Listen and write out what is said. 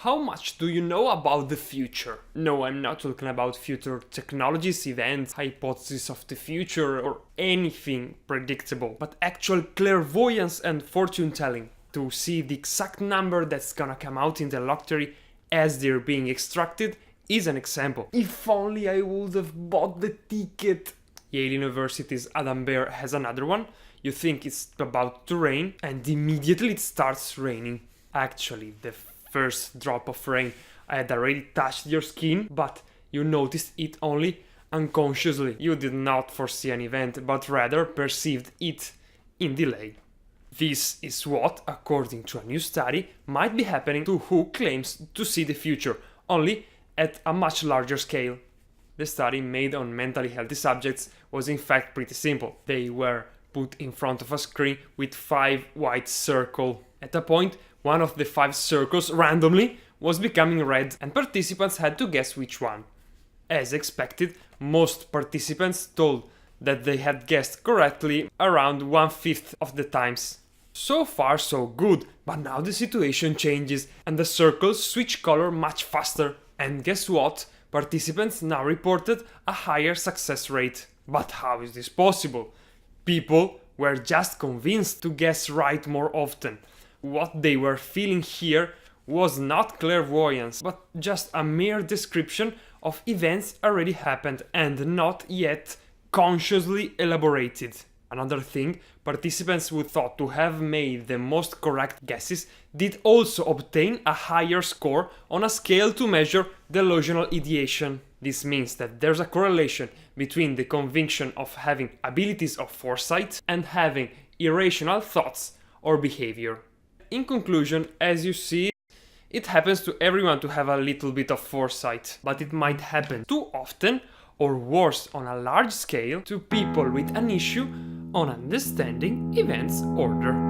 How much do you know about the future? No, I'm not talking about future technologies, events, hypotheses of the future, or anything predictable, but actual clairvoyance and fortune telling to see the exact number that's gonna come out in the lottery as they're being extracted is an example. If only I would have bought the ticket. Yale University's Adam Bear has another one. You think it's about to rain, and immediately it starts raining. Actually, the first drop of rain had already touched your skin, but you noticed it only unconsciously. You did not foresee an event, but rather perceived it in delay. This is what, according to a new study, might be happening to who claims to see the future, only at a much larger scale. The study made on mentally healthy subjects was in fact pretty simple. They were put in front of a screen with 5 white circles. At a point, one of the 5 circles randomly was becoming red, and participants had to guess which one. As expected, most participants told that they had guessed correctly around 1/5 of the times. So far so good, but now the situation changes and the circles switch color much faster. And guess what? Participants now reported a higher success rate. But how is this possible? People were just convinced to guess right more often. What they were feeling here was not clairvoyance, but just a mere description of events already happened and not yet consciously elaborated. Another thing, participants who thought to have made the most correct guesses did also obtain a higher score on a scale to measure delusional ideation. This means that there's a correlation between the conviction of having abilities of foresight and having irrational thoughts or behavior. In conclusion, as you see, it happens to everyone to have a little bit of foresight, but it might happen too often, or worse on a large scale, to people with an issue on understanding events order.